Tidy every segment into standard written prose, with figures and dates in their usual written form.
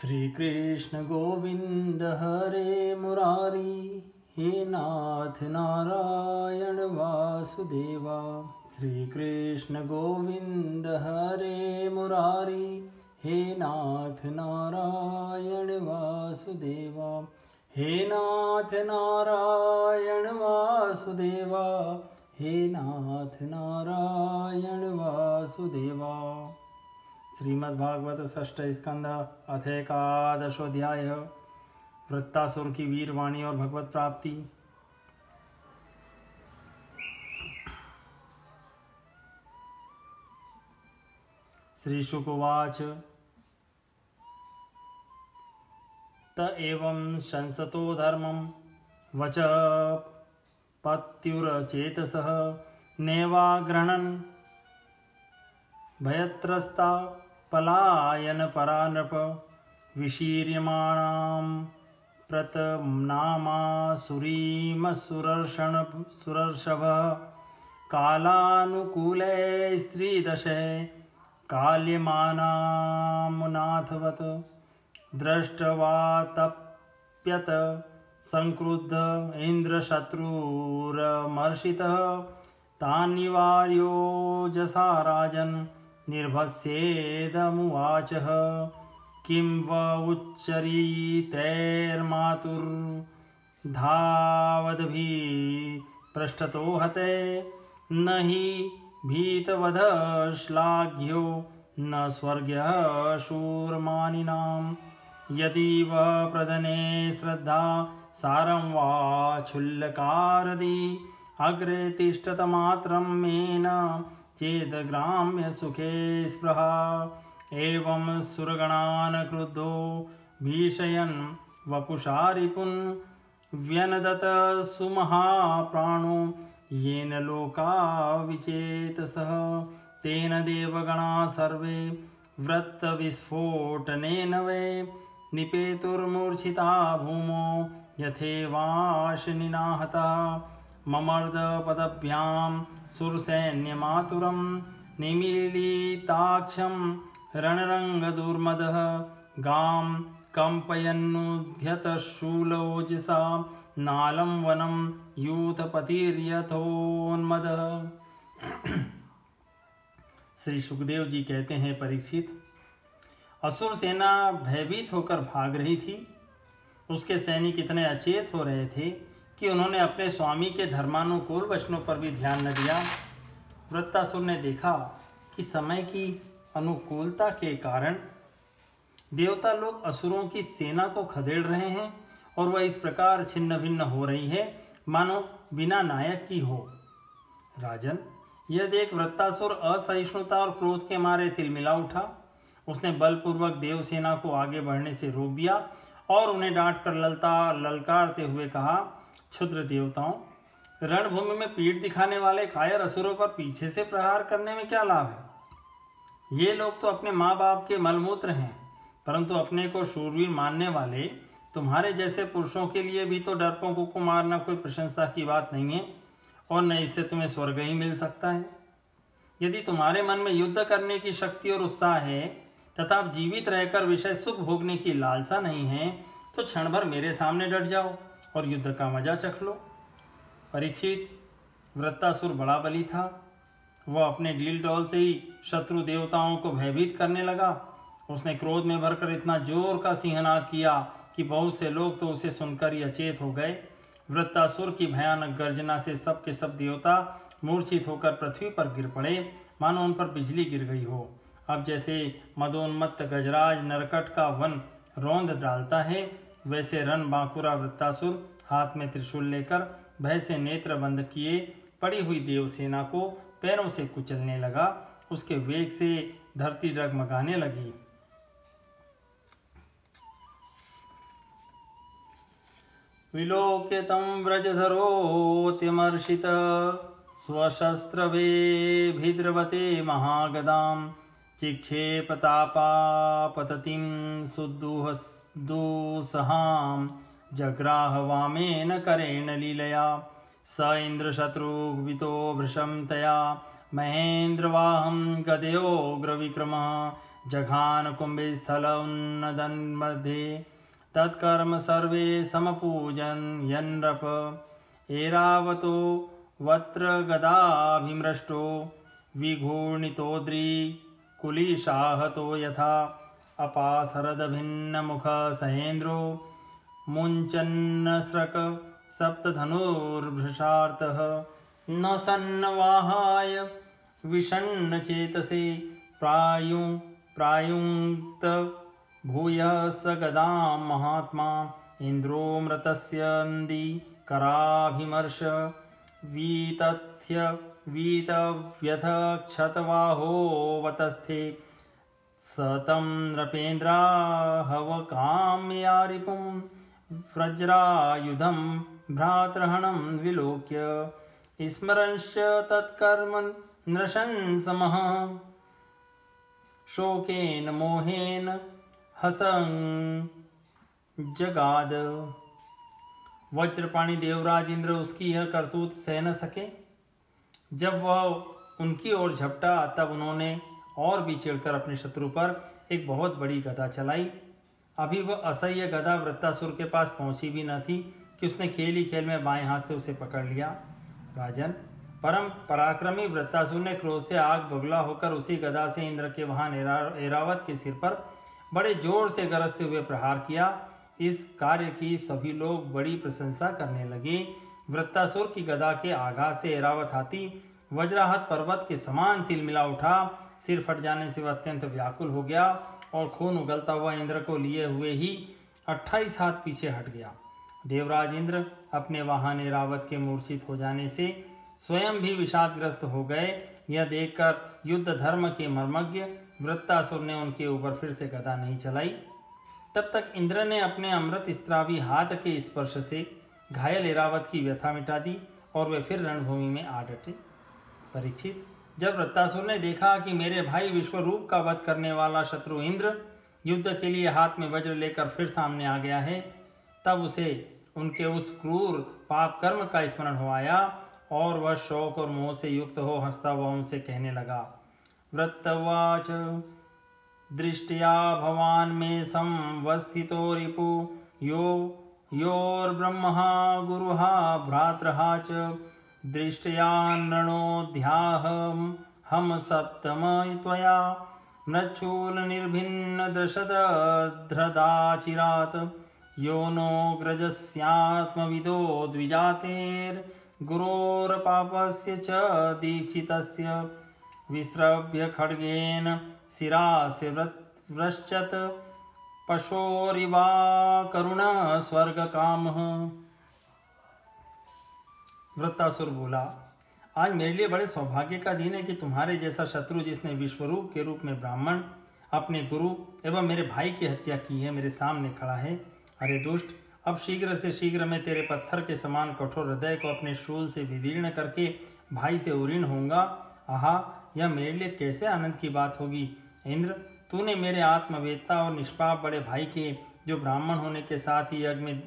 श्री कृष्ण गोविंद हरे मुरारी, हे नाथ नारायण वासुदेवा। श्री कृष्ण गोविंद हरे मुरारी, हे नाथ नारायण वासुदेवा। हे नाथ नारायण वासुदेवा, हे नाथ नारायण वासुदेवा। श्रीमद्भागवत षष्ठ स्कंद अथ एकादशोऽध्याय। वृत्तासुर की वीरवाणी और भगवत प्राप्ति। श्री शुक उवाच। त एवं शंसतो धर्मं वच पत्युरचेतसः नेवागृह्णन् भयत्रस्ता पलायन परा नृप। विशीर्यमाणां प्रतनामासुरीमसुरर्षभः कालानुकूले स्त्रीदशे काल्यमानामुनाथवत्। दृष्ट्वा तप्यत संक्रुद्ध इन्द्रशत्रुरमर्षितः तान्निवार्योजसा राजन् निर्भस्येदमुवाचः। किं व उच्चरीतेर्मातुर्धावद्भिः पृष्ठतो हते। न हि भीतवधः श्लाघ्यो न स्वर्ग्यः शूरमानिनां। यदि व प्रदने श्रद्धा सारं वा क्षुल्लकारदि। अग्रे तिष्ठतमात्रं मेन चेद ग्राम्य सुखे स्पृहा। एवं सुरगणान् क्रुद्धो भीषयन् वपुषा रिपुन् व्यनदत सुमहाप्राणो येन लोका विचेतसः। तेन देवगणा सर्वे वृत्तविस्फोटनेन वै निपेतुर्मूर्छिता भूमौ यथेवाशनिनाहता। ममर्दपदभ्यां सुरसैन्यमातुरं निमीलिताक्षं रणरङ्गदुर्मदः। गां कम्पयन्नुद्यतशूलोजसा नालं वनं यूथपतिर्यथोन्मदः। श्री सुखदेव जी कहते हैं, परीक्षित, असुर सेना भयभीत होकर भाग रही थी। उसके सैनिक इतने अचेत हो रहे थे कि उन्होंने अपने स्वामी के धर्मानुकूल वचनों पर भी ध्यान न दिया। वृत्तासुर ने देखा कि समय की अनुकूलता के कारण देवता लोग असुरों की सेना को खदेड़ रहे हैं और वह इस प्रकार छिन्न भिन्न हो रही है मानो बिना नायक की हो। राजन, यह देख वृत्तासुर असहिष्णुता और क्रोध के मारे तिलमिला उठा। उसने बलपूर्वक देवसेना को आगे बढ़ने से रोक दिया और उन्हें डांट कर ललकारते हुए कहा, क्षुद्र देवताओं, रणभूमि में पीठ दिखाने वाले कायर असुरों पर पीछे से प्रहार करने में क्या लाभ है। ये लोग तो अपने माँ बाप के मलमूत्र हैं, परंतु अपने को शूरवीर मानने वाले तुम्हारे जैसे पुरुषों के लिए भी तो डरपोकों को मारना कोई प्रशंसा की बात नहीं है, और न इससे तुम्हें स्वर्ग ही मिल सकता है। यदि तुम्हारे मन में युद्ध करने की शक्ति और उत्साह है तथा आप जीवित रहकर विषय सुख भोगने की लालसा नहीं है, तो क्षण भर मेरे सामने डट जाओ और युद्ध का मजा चख लो। परीक्षित, वृत्तासुर बड़ा बली था। वह अपने डील डौल से ही शत्रु देवताओं को भयभीत करने लगा। उसने क्रोध में भरकर इतना जोर का सिंहनाद किया कि बहुत से लोग तो उसे सुनकर ही अचेत हो गए। वृत्तासुर की भयानक गर्जना से सब के सब देवता मूर्छित होकर पृथ्वी पर गिर पड़े, मानो उन पर बिजली गिर गई हो। अब जैसे मदोन्मत्त गजराज नरकट का वन रौंद डालता है, वैसे रण बांकुरा वृत्तासुर हाथ में त्रिशूल लेकर भय से नेत्र बंद किए पड़ी हुई देवसेना को पैरों से कुचलने लगा। उसके वेग से धरती डगमगाने लगी। विलोक्य तं व्रजधरोत्यमर्षित स्वशस्त्रवेभिद्रवते महागदां। चिक्षेपतापापततिं सुदुःसहां जग्राह वामेन करेण लीलया। स इन्द्रशत्रुवितो भृशं तया महेन्द्रवाहं गदयोग्रविक्रमः जघान कुंभे स्थल उन्नदन मध्ये तत्कर्म सर्वे समपूजन यन्नप एरावतो वत्र गदाभिमृष्टो विघूर्णितोद्री कुलिशाहतो यथा अपासरदभिन्नमुख सहेन्द्रो मुञ्चन्नस्रक सप्तधनुर्भृशार्तः न सन्नवाहाय विषण्णचेतसे प्रायुङ्क्त भूयः स गदां महात्मा इन्द्रो मृतस्यन्दी कराभिमर्श वीतव्यथ क्षतवाहोवतस्थे सतं नृपेन्द्राहवकाम्या रिपुं वज्रायुधं भ्रातृहणं विलोक्य स्मरंश्च तत्कर्म नृशंसमः शोकेन मोहेन हसं जगाद। वज्रपाणी देवराज इंद्र उसकी यह करतूत सह न सके। जब वह उनकी ओर झपटा तब उन्होंने और भी चिढ़कर अपने शत्रु पर एक बहुत बड़ी गदा चलाई। अभी वह असह्य गदा वृत्तासुर के पास पहुंची भी न थी कि उसने खेल ही खेल में बाएं हाथ से उसे पकड़ लिया। राजन, परम पराक्रमी वृत्तासुर ने क्रोध से आग बबूला होकर उसी गदा से इंद्र के वहां ऐरावत के सिर पर बड़े जोर से गरजते हुए प्रहार किया। इस कार्य की सभी लोग बड़ी प्रशंसा करने लगे। वृत्तासुर की गदा के आघात से ऐरावत हाथी वज्राहत पर्वत के समान तिलमिला उठा। सिर फट जाने से वह अत्यंत व्याकुल हो गया और खून उगलता हुआ इंद्र को लिए हुए ही 28 हाथ पीछे हट गया। देवराज इंद्र अपने वाहन ऐरावत के मूर्छित हो जाने से स्वयं भी विषादग्रस्त हो गए। यह देखकर युद्ध धर्म के मर्मज्ञ वृत्तासुर ने उनके ऊपर फिर से गदा नहीं चलाई। तब तक इंद्र ने अपने अमृत स्त्रावी हाथ के स्पर्श से घायल ऐरावत की व्यथा मिटा दी और वे फिर रणभूमि में आ डटे। परीक्षित, जब वृत्तासुर ने देखा कि मेरे भाई विश्वरूप का वध करने वाला शत्रु इंद्र युद्ध के लिए हाथ में वज्र लेकर फिर सामने आ गया है, तब उसे उनके उस क्रूर पाप कर्म का स्मरण हो आया और वह शोक और मोह से युक्त हो हंसता हुआ उनसे कहने लगा। वृत्तवाच दृष्टिया भवान में संवस्थितो रिपु योर्ब्रह्मः गुरुः भ्रातृः च दृष्टया नृणोऽध्याहं हम सप्तम त्वया मृच्छूल निर्भिन्न दशदध्रदाचिरात् योनोऽग्रजस्यात्मविदो द्विजातेर्गुरोरपापस्य च दीक्षितस्य विस्रभ्य खड्गेन शिरास्य व्रश्चत पशोरिवा करुण स्वर्गकामः। वृत्तासुर बोला, आज मेरे लिए बड़े सौभाग्य का दिन है कि तुम्हारे जैसा शत्रु जिसने विश्वरूप के रूप में ब्राह्मण अपने गुरु एवं मेरे भाई की हत्या की है मेरे सामने खड़ा है। अरे दुष्ट, अब शीघ्र से शीघ्र मैं तेरे पत्थर के समान कठोर हृदय को अपने शूल से विदीर्ण करके भाई से उरीण होऊंगा। आहा, यह मेरे लिए कैसे आनंद की बात होगी। इंद्र, तूने मेरे आत्मवेत्ता और निष्पाप बड़े भाई के, जो ब्राह्मण होने के साथ ही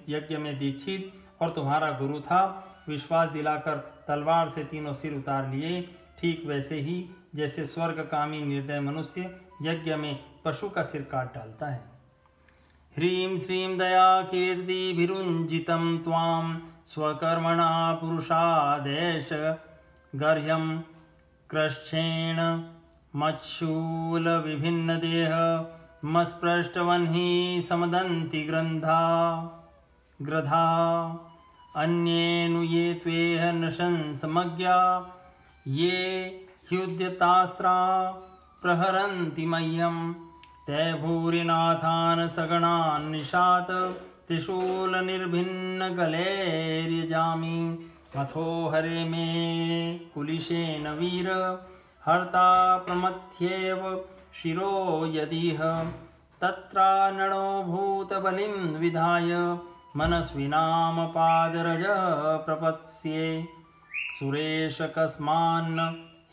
यज्ञ में दीक्षित और तुम्हारा गुरु था, विश्वास दिलाकर तलवार से तीनों सिर उतार लिए। ठीक वैसे ही जैसे स्वर्गकामी निर्दय मनुष्य यज्ञ में पशु का सिर काट डालता है। ह्रीं श्रीं दया कीर्तिभिरुञ्जितं त्वां स्वकर्मणा पुरुषादेश गर्ह्यं कृच्छ्रेण मच्छूल विभिन्न देह मस्पृष्टवह्नि समदन्ति ग्रधा अन्येनु ये त्वेह नृशंसमज्ञा ये ह्युद्यतास्त्रा प्रहरन्ति मह्यं ते भूरिनाथान् सगणान् निशात् त्रिशूल निर्भिन्न गलेर्यजामि अथो हरे मे कुलिशेन वीर हर्ता प्रमथ्येव शिरो यदिह तत्रा नणो भूतबलिं विधाय मनस्विनाम पादरज प्रपत्स्ये सुरेश कस्मान्न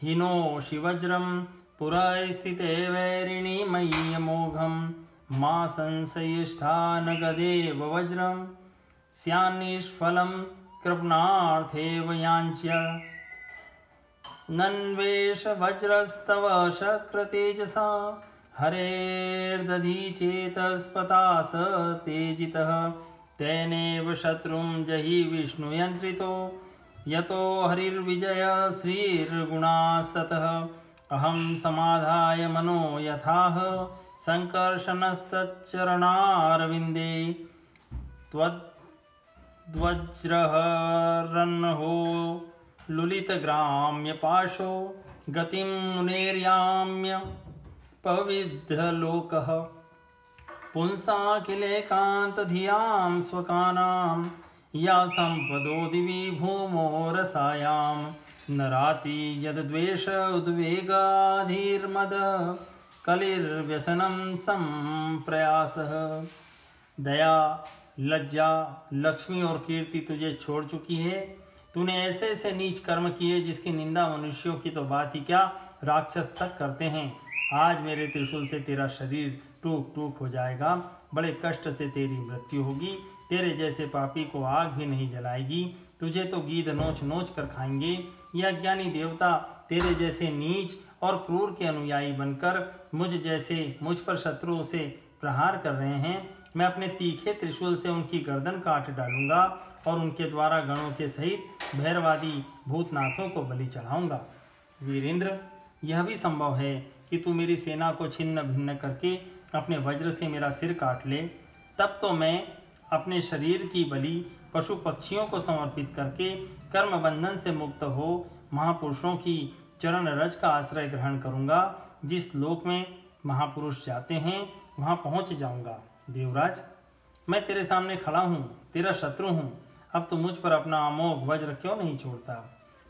हिनोषि वज्रं पुरस्थिते वैरिणी मय्यमोघं मा संशयिष्ठा न गदेव वज्रं स्यान्निष्फलं कृपणार्थेव याञ्च्य नन्वेष वज्रस्तव शक्रतेजसा हरेर्दधि चेतस्पतास तेजितः तेनेव शत्रुं जहि विष्णुयन्त्रितो यतो हरिर्विजय श्रीर्गुणास्ततः अहं समाधाय मनो यथाह संकर्षणस्तच्चरणारविन्दे त्वद्वज्रहरन्हो लुलितग्राम्यपाशो गतिं मुनेर्याम्य पविद्धलोकः पुंसाखिलेकान्तधियां स्वकानां या सम्पदो दिवि भूमो रसायां नराति यद्द्वेष उद्वेगाधीर्मद कलिर्व्यसनं संप्रयासः। दया, लज्जा, लक्ष्मी और कीर्ति तुझे छोड़ चुकी है। तूने ऐसे ऐसे नीच कर्म किए जिसकी निंदा मनुष्यों की तो बात ही क्या, राक्षस तक करते हैं। आज मेरे त्रिशूल से तेरा शरीर टूक टूक हो जाएगा, बड़े कष्ट से तेरी मृत्यु होगी। तेरे जैसे पापी को आग भी नहीं जलाएगी, तुझे तो गीध नोच नोच कर खाएंगे। ये अज्ञानी देवता तेरे जैसे नीच और क्रूर के अनुयायी बनकर मुझ पर शत्रुओं से प्रहार कर रहे हैं। मैं अपने तीखे त्रिशूल से उनकी गर्दन काट डालूंगा और उनके द्वारा गणों के सहित भैरवादी भूतनाथों को बलि चढ़ाऊंगा। वीरेंद्र, यह भी संभव है कि तू मेरी सेना को छिन्न भिन्न करके अपने वज्र से मेरा सिर काट ले। तब तो मैं अपने शरीर की बलि पशु पक्षियों को समर्पित करके कर्म बंधन से मुक्त हो महापुरुषों की चरण रज का आश्रय ग्रहण करूंगा। जिस लोक में महापुरुष जाते हैं वहां पहुंच जाऊंगा। देवराज, मैं तेरे सामने खड़ा हूँ, तेरा शत्रु हूँ। अब तो मुझ पर अपना अमोघ वज्र क्यों नहीं छोड़ता?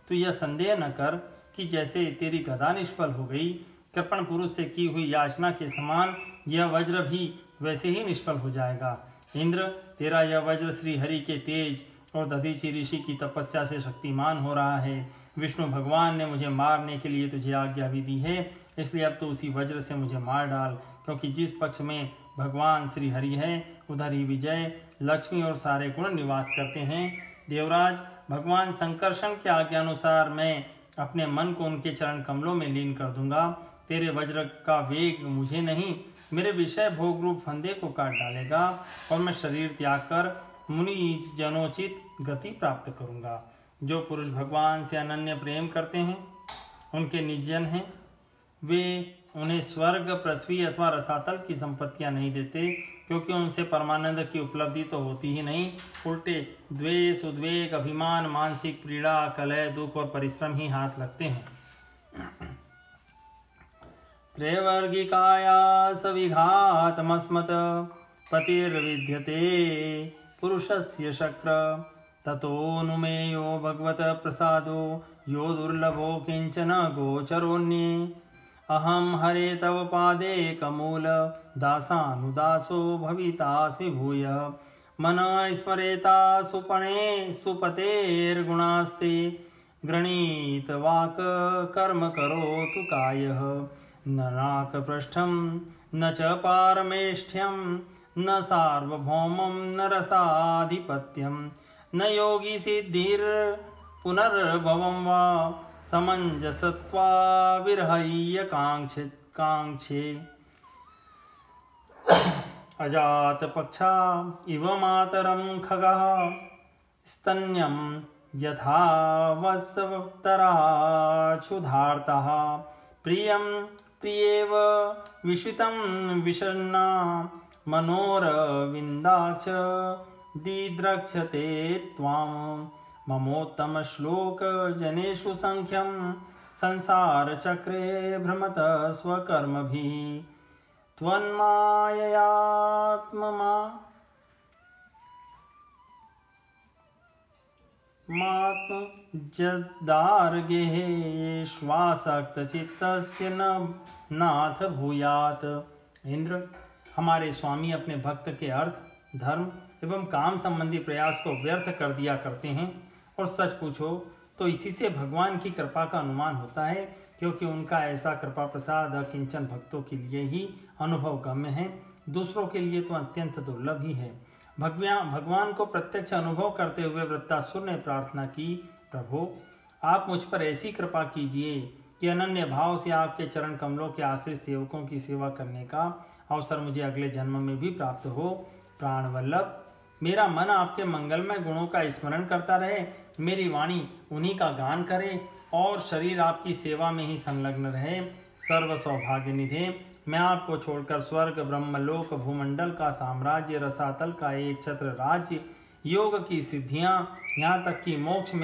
तू यह संदेह न कर कि जैसे तेरी गदा निष्फल हो गई, कृपण पुरुष से की हुई याचना के समान यह वज्र भी वैसे ही निष्फल हो जाएगा। इंद्र, तेरा यह वज्र श्री हरि के तेज और दधीचि ऋषि की तपस्या से शक्तिमान हो रहा है। विष्णु भगवान ने मुझे मारने के लिए तुझे आज्ञा भी दी है, इसलिए अब तो उसी वज्र से मुझे मार डाल, क्योंकि जिस पक्ष में भगवान श्री हरि है उधर ही विजय, लक्ष्मी और सारे गुण निवास करते हैं। देवराज, भगवान संकर्षण के आज्ञानुसार मैं अपने मन को उनके चरण कमलों में लीन कर दूंगा। तेरे वज्र का वेग मुझे नहीं, मेरे विषय भोग रूप फंदे को काट डालेगा और मैं शरीर त्याग कर मुनि जनोचित गति प्राप्त करूंगा। जो पुरुष भगवान से अनन्य प्रेम करते हैं, उनके निजन हैं, वे उन्हें स्वर्ग, पृथ्वी अथवा रसातल की संपत्तियां नहीं देते, क्योंकि उनसे परमानंद की उपलब्धि तो होती ही नहीं, उल्टे द्वेष, उद्वेग, अभिमान, मानसिक पीड़ा, कलह, दुख और परिश्रम ही हाथ लगते हैं। त्रैवर्गिकाया सविघातमस्मत् पतिर्विद्यते पुरुषस्य शक्र ततोऽनुमेयो भगवत प्रसादो यो दुर्लभो किंचन गोचरोऽन्ये। अहं हरे तव पादेकमूल दासानुदासो भवितास्मि भूय। मन स्मरेता सुपणे सुपतेर्गुणास्ते गृणीत वाक् कर्म करोतु कायः। न नाकपृष्ठं न च पारमेष्ठ्यं न सार्वभौमं न रसाधिपत्यं न योगी सिद्धिर्पुनर्भवं वा समञ्जसत्वा विरहय्य कांक्षे। अजात पक्षा इव मातरं खगः स्तन्यं यथा वत्सवतराक्षुधार्तः। प्रियं प्रियेव विषितं विषण्णा मनोरविन्दाक्ष दिद्रक्षते त्वां। ममोत्तम श्लोक जनेषु संख्यं संसारचक्रे भ्रमत स्वकर्मभिः। त्वन्माययात्ममा जदार्गेः श्वासक्तचित्तस्य न नाथ भूयात्। इंद्र, हमारे स्वामी अपने भक्त के अर्थ, धर्म एवं काम संबंधी प्रयास को व्यर्थ कर दिया करते हैं, और सच पूछो तो इसी से भगवान की कृपा का अनुमान होता है, क्योंकि उनका ऐसा कृपा प्रसाद अकिंचन भक्तों के लिए ही अनुभव गम्य है, दूसरों के लिए तो अत्यंत दुर्लभ ही है। भगवान को प्रत्यक्ष अनुभव करते हुए वृत्तासुर ने प्रार्थना की, प्रभु आप मुझ पर ऐसी कृपा कीजिए कि अनन्य भाव से आपके चरण कमलों के आश्रित सेवकों की सेवा करने का अवसर मुझे अगले जन्म में भी प्राप्त हो। प्राण वल्लभ, मेरा मन आपके मंगलमय गुणों का स्मरण करता रहे, मेरी वाणी उन्हीं का गान करे और शरीर आपकी सेवा में ही संलग्न रहे। सर्व सौभाग्य निधे, मैं आपको छोड़कर स्वर्ग, ब्रह्मलोक, भूमंडल का साम्राज्य, रसातल का एक छत्र राज्य, योग की सिद्धियां, यहाँ तक कि मोक्ष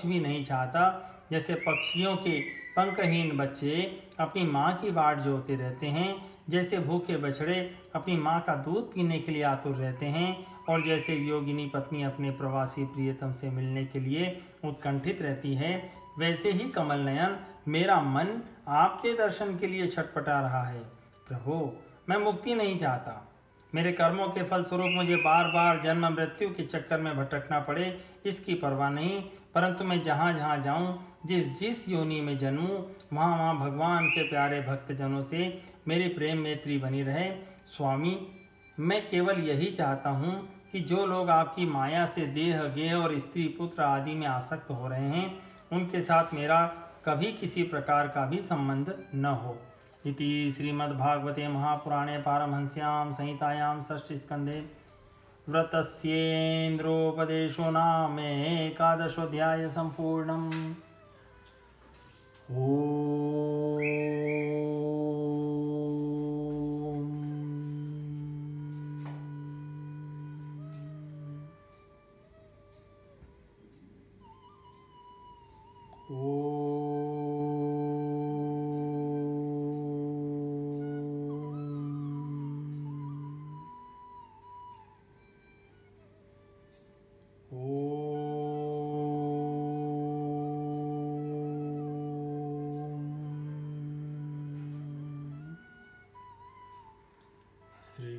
भी नहीं चाहता। जैसे पक्षियों के पंखहीन बच्चे अपनी माँ की बाट जोते रहते हैं, जैसे भूखे बछड़े अपनी माँ का दूध पीने के लिए आतुर रहते हैं, और जैसे योगिनी पत्नी अपने प्रवासी प्रियतम से मिलने के लिए उत्कंठित रहती है, वैसे ही कमल नयन मेरा मन आपके दर्शन के लिए छटपटा रहा है। प्रभु, मैं मुक्ति नहीं चाहता। मेरे कर्मों के फलस्वरूप मुझे बार बार जन्म मृत्यु के चक्कर में भटकना पड़े, इसकी परवाह नहीं, परंतु मैं जहाँ जहाँ जाऊँ, जिस योनि में जन्मूँ, वहाँ भगवान के प्यारे भक्तजनों से मेरी प्रेम मैत्री बनी रहे। स्वामी, मैं केवल यही चाहता हूँ कि जो लोग आपकी माया से देह, गेह और स्त्री पुत्र आदि में आसक्त हो रहे हैं, उनके साथ मेरा कभी किसी प्रकार का भी संबंध न हो। इति श्रीमद्भागवते महापुराणे पारमहंस्यां संहितायां षष्ठस्कन्धे व्रतस्येन्द्रोपदेशो नाम एकादशोऽध्यायः सम्पूर्णम्।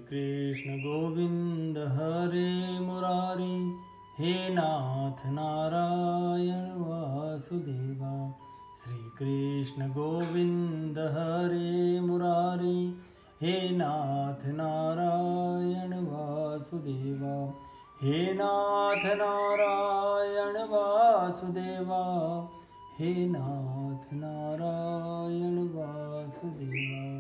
कृष्ण गोविंद हरे मुरारी, हे नाथ नारायण वासुदेवा। श्री कृष्ण गोविंद हरे मुरारी, हे नाथ नारायण वासुदेवा। हे नाथ नारायण वासुदेवा, हे नाथ नारायण वासुदेवा।